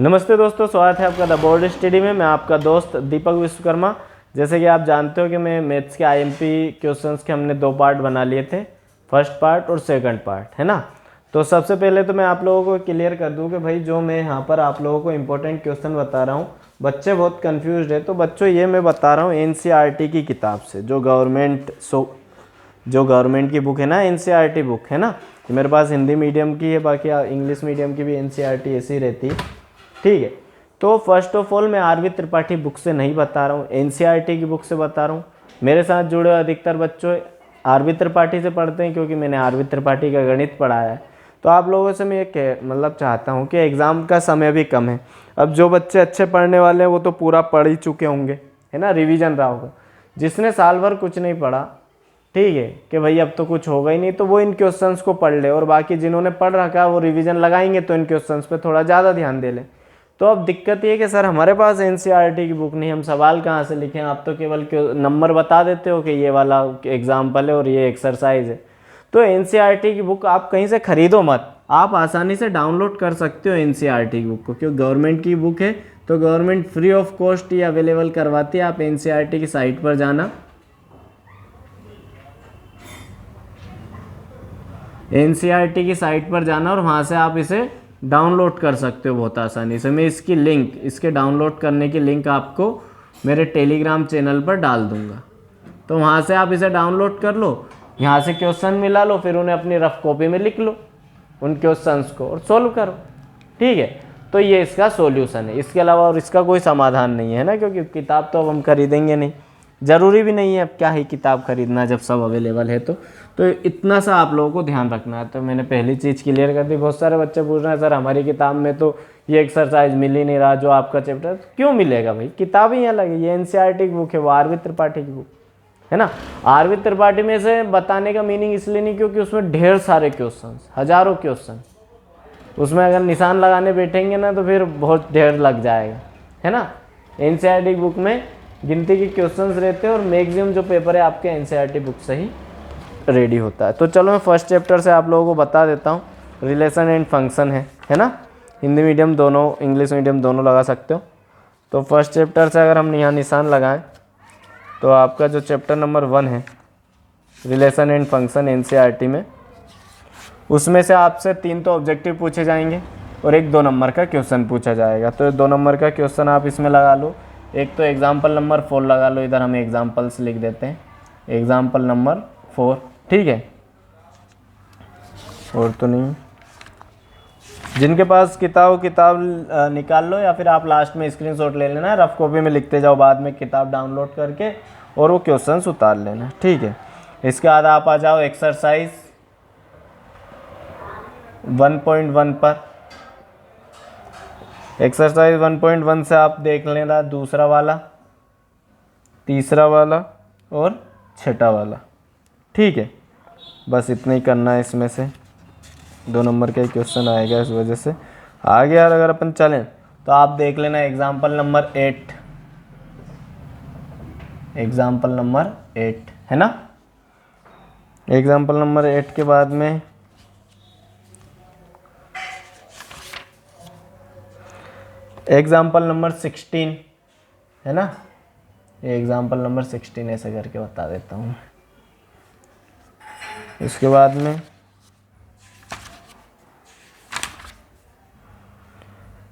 नमस्ते दोस्तों, स्वागत है आपका द बोर्ड स्टडी में। मैं आपका दोस्त दीपक विश्वकर्मा। जैसे कि आप जानते हो कि मैं मैथ्स के आईएमपी क्वेश्चंस के हमने 2 पार्ट बना लिए थे, फर्स्ट पार्ट और सेकंड पार्ट, है ना। तो सबसे पहले तो मैं आप लोगों को क्लियर कर दूं कि भाई जो मैं यहाँ पर आप लोगों को इंपॉर्टेंट क्वेश्चन बता रहा हूँ, बच्चे बहुत कन्फ्यूज है। तो बच्चों ये मैं बता रहा हूँ एनसीईआरटी की किताब से, जो गवर्नमेंट की बुक है ना, एनसीईआरटी बुक है ना। मेरे पास हिंदी मीडियम की है, बाकी इंग्लिश मीडियम की भी एनसीईआरटी ऐसी रहती है, ठीक है। तो फर्स्ट ऑफ ऑल मैं आरवी त्रिपाठी बुक से नहीं बता रहा हूँ, एनसीईआरटी की बुक से बता रहा हूँ। मेरे साथ जुड़े अधिकतर बच्चों आरवी त्रिपाठी से पढ़ते हैं, क्योंकि मैंने आरवी त्रिपाठी का गणित पढ़ाया है। तो आप लोगों से मैं ये चाहता हूँ कि एग्ज़ाम का समय भी कम है। अब जो बच्चे अच्छे पढ़ने वाले हैं वो तो पूरा पढ़ ही चुके होंगे, है ना, रिविज़न रहा होगा। जिसने साल भर कुछ नहीं पढ़ा, ठीक है, कि भाई अब तो कुछ होगा ही नहीं, तो वो इन क्वेश्चंस को पढ़ ले। और बाकी जिन्होंने पढ़ रखा है वो रिवीजन लगाएंगे, तो इन क्वेश्चंस पे थोड़ा ज़्यादा ध्यान दे लें। तो अब दिक्कत ये है कि सर हमारे पास एनसीईआरटी की बुक नहीं, हम सवाल कहाँ से लिखें? आप तो केवल नंबर बता देते हो कि ये वाला एग्जाम्पल है और ये एक्सरसाइज है। तो एनसीईआरटी की बुक आप कहीं से खरीदो मत, आप आसानी से डाउनलोड कर सकते हो एनसीईआरटी की बुक को, क्योंकि गवर्नमेंट की बुक है तो government free of cost he available करवाती है। आप एनसीईआरटी की साइट पर जाना, एनसीईआरटी की साइट पर जाना और वहाँ से आप इसे डाउनलोड कर सकते हो बहुत आसानी से। मैं इसकी लिंक, इसके डाउनलोड करने की लिंक आपको मेरे टेलीग्राम चैनल पर डाल दूँगा। तो वहाँ से आप इसे डाउनलोड कर लो, यहाँ से क्वेश्चन मिला लो, फिर उन्हें अपनी रफ कॉपी में लिख लो उन क्वेश्चंस को और सोल्व करो, ठीक है। तो ये इसका सॉल्यूशन है, इसके अलावा और इसका कोई समाधान नहीं है ना, क्योंकि किताब तो अब हम खरीदेंगे नहीं, ज़रूरी भी नहीं है। अब क्या ही किताब खरीदना जब सब अवेलेबल है। तो इतना सा आप लोगों को ध्यान रखना है। तो मैंने पहली चीज़ क्लियर कर दी। बहुत सारे बच्चे पूछ रहे हैं सर हमारी किताब में तो ये एक्सरसाइज मिल ही नहीं रहा, जो आपका चैप्टर क्यों मिलेगा भाई? किताब ही अलग है, ये एनसीईआरटी की बुक है, वो आरवी त्रिपाठी की बुक है ना। आरवी त्रिपाठी में से बताने का मीनिंग इसलिए नहीं क्योंकि उसमें ढेर सारे क्वेश्चन, हजारों क्वेश्चन, उसमें अगर निशान लगाने बैठेंगे ना तो फिर बहुत ढेर लग जाएगा, है ना। एनसीईआरटी बुक में गिनती के क्वेश्चंस रहते हैं और मैक्सिमम जो पेपर है आपके एनसीईआरटी बुक से ही रेडी होता है। तो चलो मैं फर्स्ट चैप्टर से आप लोगों को बता देता हूँ। रिलेशन एंड फंक्शन है ना। हिंदी मीडियम दोनों, इंग्लिश मीडियम दोनों लगा सकते हो। तो फर्स्ट चैप्टर से अगर हम यहाँ निशान लगाएं तो आपका जो चैप्टर नंबर 1 है रिलेशन एंड फंक्शन एनसीईआरटी में, उसमें से आपसे 3 तो ऑब्जेक्टिव पूछे जाएंगे और 1 2 नंबर का क्वेश्चन पूछा जाएगा। तो 2 नंबर का क्वेश्चन आप इसमें लगा लो। एक तो एग्जाम्पल नंबर 4 लगा लो, इधर हम एग्जाम्पल्स लिख देते हैं, एग्जाम्पल नंबर 4, ठीक है। और तो नहीं, जिनके पास किताब निकाल लो, या फिर आप लास्ट में स्क्रीनशॉट ले लेना, रफ कॉपी में लिखते जाओ, बाद में किताब डाउनलोड करके और वो क्वेश्चंस उतार लेना, ठीक है। इसके बाद आप आ जाओ एक्सरसाइज 1.1 पर। एक्सरसाइज 1.1 से आप देख लेना दूसरा वाला, तीसरा वाला और छठा वाला, ठीक है। बस इतना ही करना है। इसमें से 2 नंबर का ही क्वेश्चन आएगा, इस वजह से आगे यार अगर अपन चलें तो आप देख लेना एग्जाम्पल नंबर 8, एग्जाम्पल नंबर 8 है ना। एग्जाम्पल नंबर 8 के बाद में एग्जाम्पल नंबर 16 है ना। एग्जाम्पल नंबर 16 ऐसे करके बता देता हूँ। इसके बाद में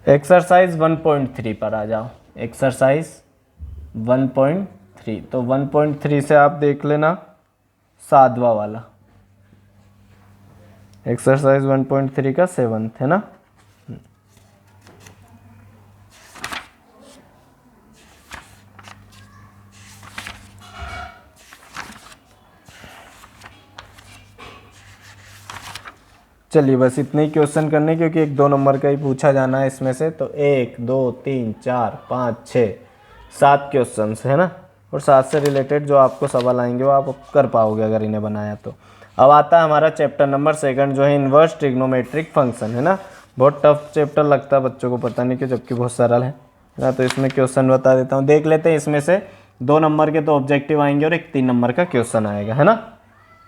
एक्सरसाइज 1.3 पर आ जाओ। एक्सरसाइज 1.3, तो 1.3 से आप देख लेना 7वां वाला, एक्सरसाइज 1.3 का 7th है ना। चलिए बस इतने ही क्वेश्चन करने, क्योंकि 1 2 नंबर का ही पूछा जाना है इसमें से। तो 1 2 3 4 5 6 7 क्वेश्चन है ना। और 7 से रिलेटेड जो आपको सवाल आएंगे वो आप कर पाओगे अगर इन्हें बनाया तो। अब आता है हमारा चैप्टर नंबर 2 जो है इन्वर्स ट्रिग्नोमेट्रिक फंक्शन है ना। बहुत टफ चैप्टर लगता है बच्चों को, पता नहीं क्यों, जबकि बहुत सरल है ना। तो इसमें क्वेश्चन बता देता हूँ, देख लेते हैं। इसमें से 2 नंबर के तो ऑब्जेक्टिव आएंगे और 1 3 नंबर का क्वेश्चन आएगा, है ना।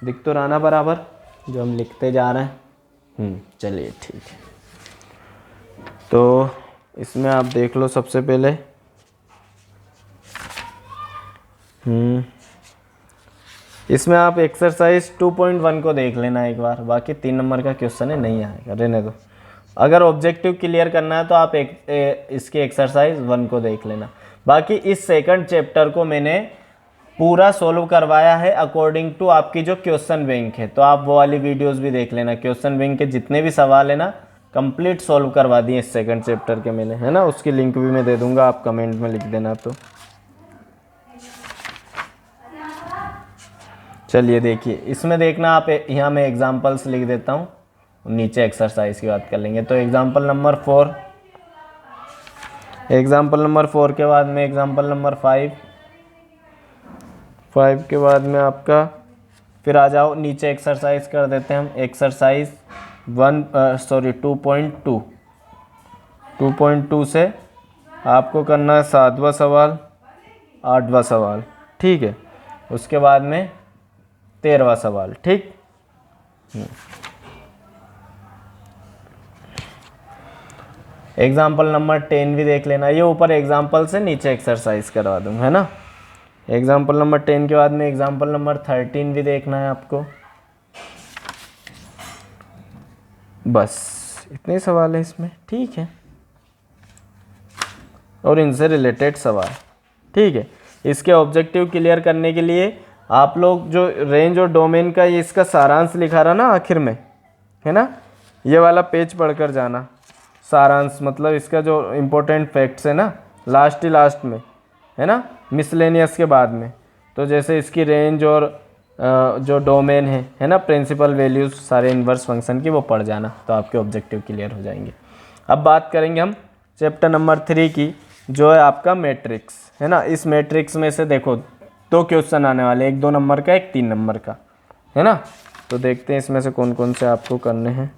दिख तो रहा ना बराबर जो हम लिखते जा रहे हैं। चलिए ठीक है। तो इसमें आप देख लो सबसे पहले। इसमें आप एक्सरसाइज 2.1 को देख लेना एक बार, बाकी 3 नंबर का क्वेश्चन है नहीं आएगा, रहने दो। अगर ऑब्जेक्टिव क्लियर करना है तो आप इसके एक्सरसाइज 1 को देख लेना। बाकी इस सेकंड चैप्टर को मैंने पूरा सोल्व करवाया है अकॉर्डिंग टू आपकी जो क्वेश्चन बैंक है, तो आप वो वाली वीडियोस भी देख लेना। क्वेश्चन बैंक के जितने भी सवाल है ना कंप्लीट सोल्व करवा दिए इस सेकंड चैप्टर के मैंने, है ना। उसकी लिंक भी मैं दे दूंगा, आप कमेंट में लिख देना। तो चलिए देखिए, इसमें देखना आप, यहाँ मैं एग्जाम्पल्स लिख देता हूँ, नीचे एक्सरसाइज की बात कर लेंगे। तो एग्जाम्पल नंबर 4, एग्जाम्पल नंबर 4 के बाद में एग्जाम्पल नंबर 5 के बाद में आपका फिर आ जाओ नीचे एक्सरसाइज कर देते हैं हम। एक्सरसाइज 2.2 से आपको करना है 7वां सवाल, 8वां सवाल, ठीक है। उसके बाद में 13वां सवाल, ठीक। एग्जाम्पल नंबर 10 भी देख लेना। ये ऊपर एग्जाम्पल से नीचे एक्सरसाइज करवा दूंगा, है ना। एग्जाम्पल नंबर 10 के बाद में एग्जाम्पल नंबर 13 भी देखना है आपको। बस इतने सवाल है इसमें, ठीक है, और इनसे रिलेटेड सवाल, ठीक है। इसके ऑब्जेक्टिव क्लियर करने के लिए आप लोग जो रेंज और डोमेन का ये इसका सारांश लिखा रहा ना आखिर में, है ना, ये वाला पेज पढ़कर जाना। सारांश मतलब इसका जो इम्पोर्टेंट फैक्ट्स है ना लास्ट में, है ना, मिसलेनियस के बाद में। तो जैसे इसकी रेंज और जो डोमेन है ना, प्रिंसिपल वैल्यूज सारे इन्वर्स फंक्शन की, वो पढ़ जाना, तो आपके ऑब्जेक्टिव क्लियर हो जाएंगे। अब बात करेंगे हम चैप्टर नंबर 3 की, जो है आपका मैट्रिक्स, है ना। इस मैट्रिक्स में से देखो 2 क्वेश्चन आने वाले, एक 2 नंबर का, एक 3 नंबर का, है ना। तो देखते हैं इसमें से कौन कौन से आपको करने हैं।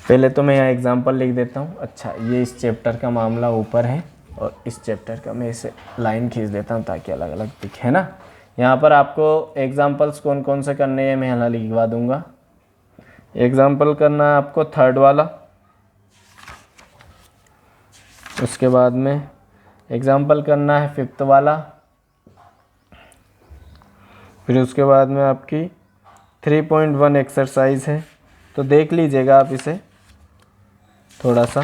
पहले तो मैं यहाँ एग्जाम्पल लिख देता हूँ। अच्छा, ये इस चैप्टर का मामला ऊपर है और इस चैप्टर का मैं इसे लाइन खींच देता हूँ ताकि अलग अलग दिखे, है ना। यहाँ पर आपको एग्जाम्पल्स कौन कौन से करने हैं मैं यहाँ लिखवा दूँगा। एग्जाम्पल करना है आपको 3rd वाला, उसके बाद में एग्जाम्पल करना है 5th वाला, फिर उसके बाद में आपकी 3.1 एक्सरसाइज है। तो देख लीजिएगा आप इसे थोड़ा सा,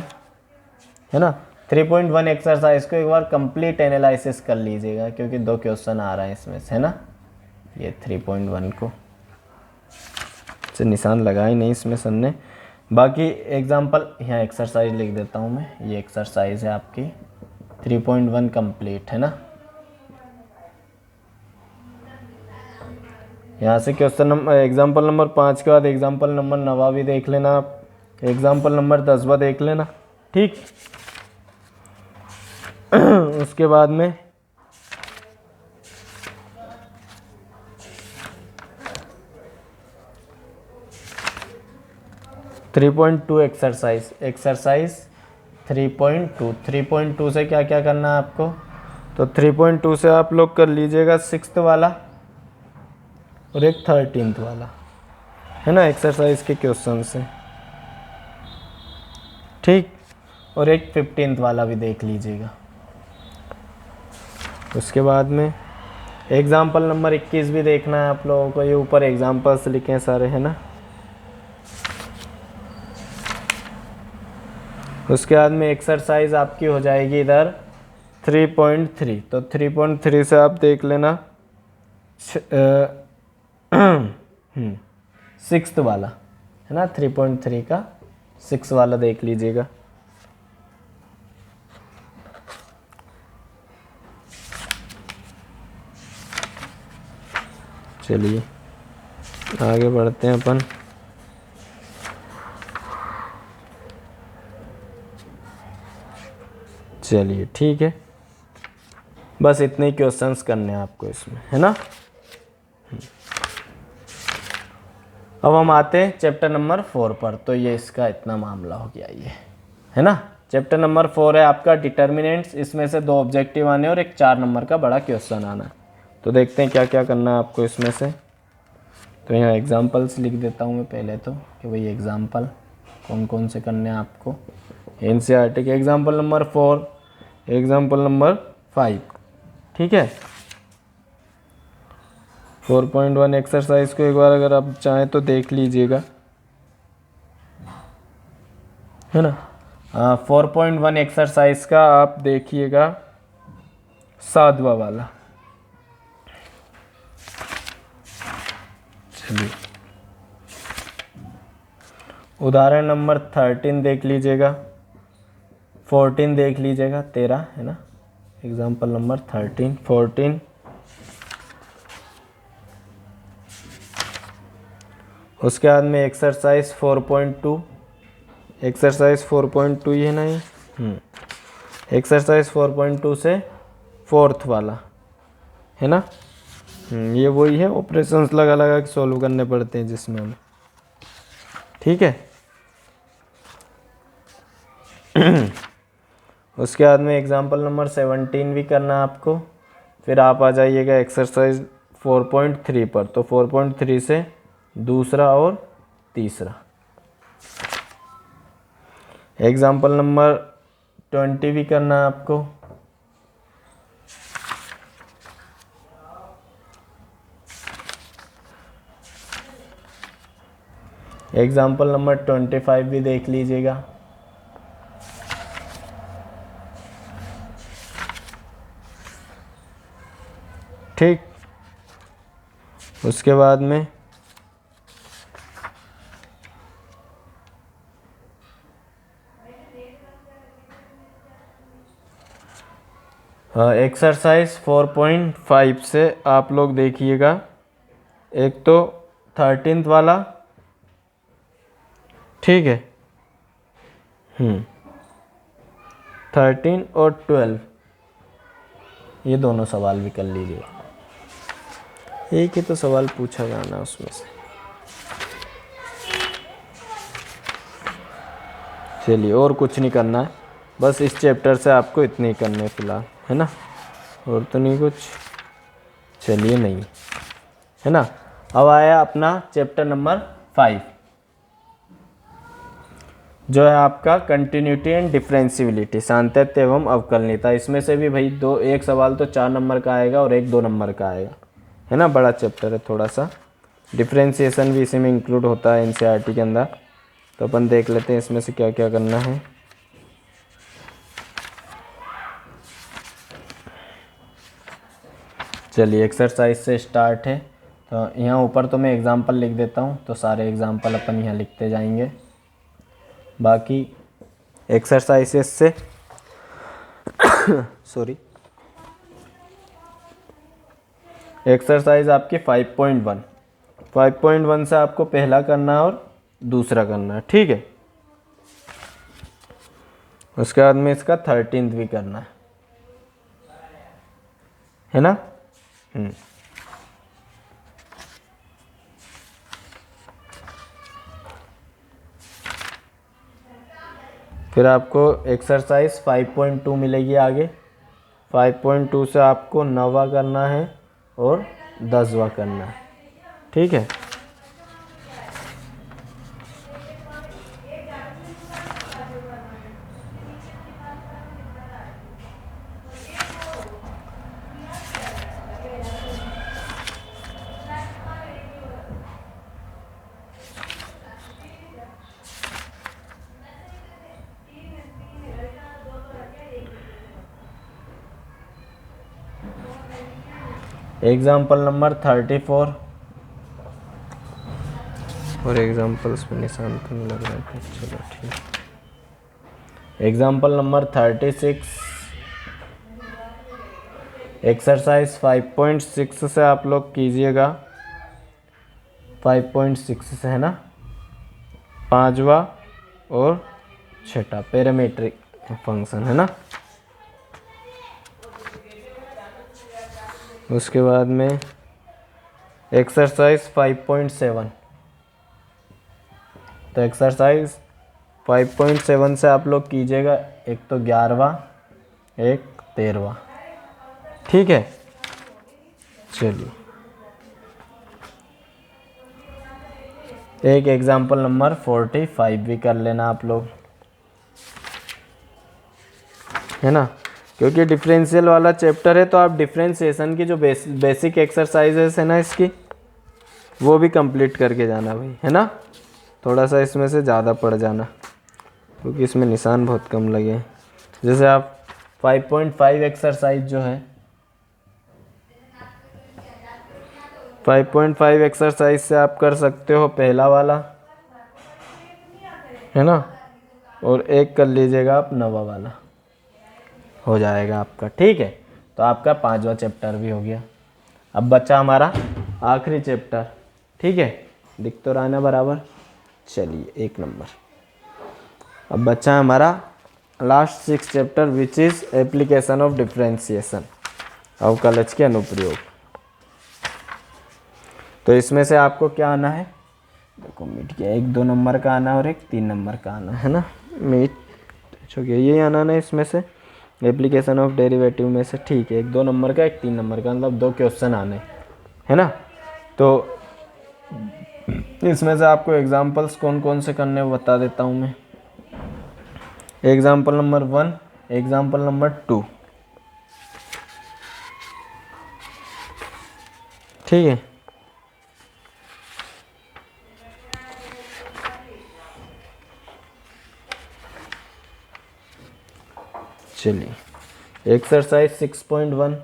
है ना। 3.1 एक्सरसाइज को एक बार कंप्लीट एनालिसिस कर लीजिएगा, क्योंकि 2 क्वेश्चन आ रहे हैं इसमें से, है ना। ये 3.1 को से निशान लगा ही नहीं इसमें सर ने। बाकी एग्जाम्पल यहाँ एक्सरसाइज लिख देता हूँ मैं, ये एक्सरसाइज है आपकी 3.1 कंप्लीट, है ना। यहाँ से क्वेश्चन नंबर एग्जाम्पल नंबर 5 के बाद एग्जाम्पल नंबर 9 भी देख लेना आप, एग्जाम्पल नंबर 10 देख लेना, ठीक। उसके बाद में एक्सरसाइज 3.2 से क्या क्या करना है आपको। तो 3.2 से आप लोग कर लीजिएगा 6th वाला और एक 13th वाला, है ना, एक्सरसाइज के क्वेश्चन से, ठीक। और एक 15th वाला भी देख लीजिएगा। उसके बाद में एग्जाम्पल नंबर 21 भी देखना है आप लोगों को। ये ऊपर एग्जाम्पल्स लिखे हैं सारे, है ना। उसके बाद में एक्सरसाइज आपकी हो जाएगी इधर 3.3। तो 3.3 से आप देख लेना 6th वाला, है ना। 3.3 का 6 वाला देख लीजिएगा। चलिए आगे बढ़ते हैं अपन। चलिए ठीक है, बस इतने क्वेश्चंस करने हैं आपको इसमें, है ना। अब हम आते हैं चैप्टर नंबर 4 पर। तो ये इसका इतना मामला हो गया ये, है ना। चैप्टर नंबर 4 है आपका डिटर्मिनेंट्स। इसमें से 2 ऑब्जेक्टिव आने और एक 4 नंबर का बड़ा क्वेश्चन आना। तो देखते हैं क्या क्या करना है आपको इसमें से। तो यहाँ एग्जाम्पल्स लिख देता हूँ मैं पहले तो, कि भाई एग्जाम्पल कौन कौन से करने हैं आपको। एनसीईआरटी के एग्जाम्पल नंबर 4, एग्जाम्पल नंबर 5, ठीक है। 4.1 एक्सरसाइज को एक बार अगर आप चाहें तो देख लीजिएगा, है ना। 4.1 एक्सरसाइज का आप देखिएगा 7वां वाला। चलिए उदाहरण नंबर 13 देख लीजिएगा, 14 देख लीजिएगा, 13 है ना। Example number 13, 14। उसके बाद में एक्सरसाइज 4.2, एक्सरसाइज 4.2 ये ना ये एक्सरसाइज 4.2 से 4th वाला, है ना। ये वही है, ऑपरेशंस लगा लगा के सॉल्व करने पड़ते हैं जिसमें हमें, ठीक है। उसके बाद में एग्जाम्पल नंबर 17 भी करना है आपको। फिर आप आ जाइएगा एक्सरसाइज 4.3 पर, तो 4.3 से दूसरा और तीसरा। एग्जाम्पल नंबर 20 भी करना है आपको। एग्जाम्पल नंबर 25 भी देख लीजिएगा। ठीक, उसके बाद में एक्सरसाइज 4.5 से आप लोग देखिएगा, एक तो 13th वाला, ठीक है। 13 और 12 ये दोनों सवाल भी कर लीजिए, एक ही तो सवाल पूछा जाना उसमें से। चलिए और कुछ नहीं करना है, बस इस चैप्टर से आपको इतने ही करने हैं फिलहाल, है ना, और तो नहीं कुछ। चलिए नहीं, है ना। अब आया अपना चैप्टर नंबर 5, जो है आपका कंटिन्यूटी एंड डिफरेंशियबिलिटी, सातत्य एवं अवकलनीयता। इसमें से भी भाई एक सवाल तो 4 नंबर का आएगा और एक 2 नंबर का आएगा, है ना। बड़ा चैप्टर है थोड़ा सा, डिफरेंशिएशन भी इसी में इंक्लूड होता है एनसीईआरटी के अंदर। तो अपन देख लेते हैं इसमें से क्या क्या करना है। चलिए एक्सरसाइज से स्टार्ट है, तो यहाँ ऊपर तो मैं एग्जाम्पल लिख देता हूँ, तो सारे एग्जाम्पल अपन यहाँ लिखते जाएंगे। बाकी एक्सरसाइजेस से सॉरी, एक्सरसाइज आपकी 5.1 से आपको पहला करना है और दूसरा करना है, ठीक है। उसके बाद में इसका 13th भी करना है ना। फिर आपको एक्सरसाइज 5.2 मिलेगी आगे। 5.2 से आपको 9वां करना है और 10वां करना है, ठीक है। एग्जाम्पल नंबर 34 और एग्जाम्पल्स में निशान तो नहीं लग रहा है, चलो ठीक। एग्जाम्पल नंबर 36, एक्सरसाइज 5.6 से आप लोग कीजिएगा। 5.6 से, है ना, 5वां और 6ठा पैरामीट्रिक फंक्शन, है ना। उसके बाद में एक्सरसाइज 5.7, तो एक्सरसाइज 5.7 से आप लोग कीजिएगा, एक तो 11वां, एक 13वां, ठीक है। चलिए एक एग्जाम्पल नंबर 45 भी कर लेना आप लोग, है ना, क्योंकि डिफरेंशियल वाला चैप्टर है तो आप डिफरेंशिएशन की जो बेसिक एक्सरसाइजेस है ना इसकी, वो भी कंप्लीट करके जाना भाई, है ना। थोड़ा सा इसमें से ज़्यादा पड़ जाना, क्योंकि इसमें निशान बहुत कम लगे हैं। जैसे आप 5.5 एक्सरसाइज जो है, 5.5 एक्सरसाइज से आप कर सकते हो पहला वाला, है ना, और एक कर लीजिएगा आप नवा वाला, हो जाएगा आपका, ठीक है। तो आपका 5वां चैप्टर भी हो गया। अब बचा हमारा आखिरी चैप्टर, ठीक है, दिख तो रहा ना बराबर, चलिए 1 नंबर। अब बचा हमारा last 6 chapter which is application of differentiation, अवकलज के अनुप्रयोग। तो इसमें से आपको क्या आना है, देखो मिट गया, 1 2 नंबर का आना और एक 3 नंबर का आना, है ना, मिट हो गया, ये आना ना इसमें से एप्लीकेशन ऑफ डेरिवेटिव में से, ठीक है, 1 2 नंबर का, एक 3 नंबर का, मतलब 2 क्वेश्चन आने, है ना। तो इसमें से आपको एग्जांपल्स कौन कौन से करने वो बता देता हूँ मैं। एग्जाम्पल नंबर 1, एग्जाम्पल नंबर 2, ठीक है। चलिए एक्सरसाइज 6.1,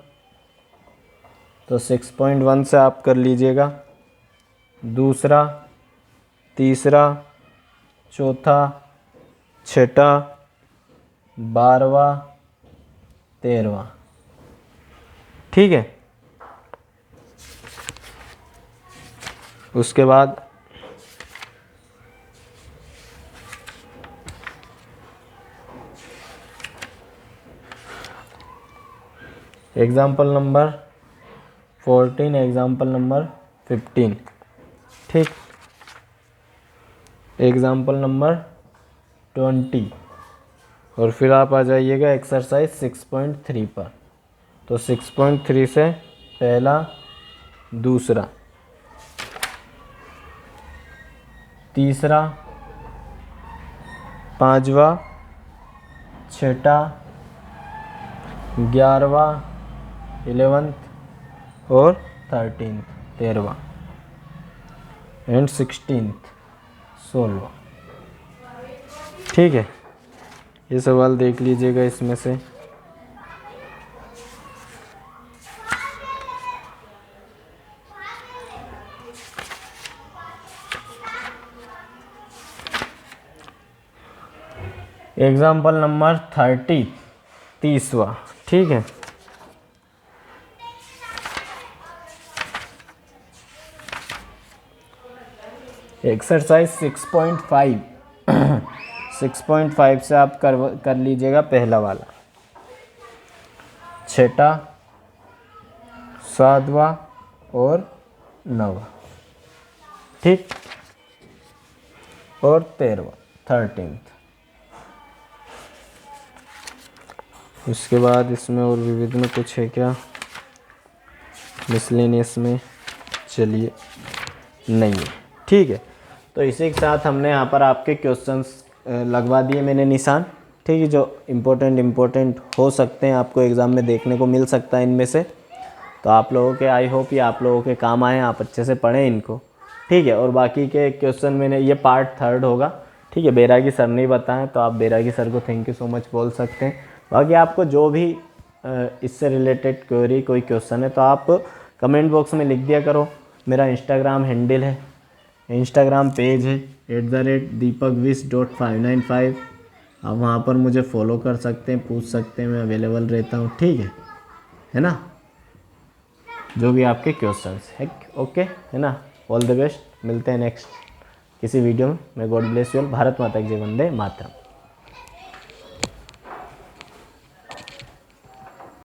तो 6.1 से आप कर लीजिएगा दूसरा, तीसरा, चौथा, छठा, 12वां, 13वां, ठीक है। उसके बाद एग्जाम्पल नंबर 14, एग्जाम्पल नंबर 15, ठीक, एग्जाम्पल नंबर 20, और फिर आप आ जाइएगा एक्सरसाइज 6.3 पर। तो 6.3 से पहला, दूसरा, तीसरा, 5वां, छठा, 11वां, 11th और 13th, 13वां एंड 16th, 16वां, ठीक है। ये सवाल देख लीजिएगा इसमें से। एग्जाम्पल नंबर 30, 30वां, ठीक है। एक्सरसाइज 6.5 6.5 से आप कर लीजिएगा पहला वाला, छठा, 7वां और 9वां, ठीक, और 13वां, 13th। उसके बाद इसमें और विविध में कुछ है क्या, मिसलेनियस में, चलिए नहीं है, ठीक है। तो इसी के साथ हमने यहाँ पर आपके क्वेश्चंस लगवा दिए मैंने निशान, ठीक है, जो इम्पोर्टेंट हो सकते हैं, आपको एग्ज़ाम में देखने को मिल सकता है इनमें से। तो आप लोगों के, आई होप ये आप लोगों के काम आए, आप अच्छे से पढ़ें इनको, ठीक है। और बाकी के क्वेश्चन मैंने, ये पार्ट 3 होगा, ठीक है। बैरागी सर नहीं बताएं तो आप बैरागी सर को थैंक यू सो मच बोल सकते हैं। बाकी आपको जो भी इससे रिलेटेड क्वेरी, कोई क्वेश्चन है तो आप कमेंट बॉक्स में लिख दिया करो। मेरा इंस्टाग्राम हैंडल है, इंस्टाग्राम पेज है @deepakvish.595, आप वहाँ पर मुझे फॉलो कर सकते हैं, पूछ सकते हैं, मैं अवेलेबल रहता हूँ, ठीक है ना। जो भी आपके क्वेश्चंस है, ओके, है ना। ऑल द बेस्ट, मिलते हैं नेक्स्ट किसी वीडियो में। मैं God bless you all. Bharat माता की जय, वंदे मातरम।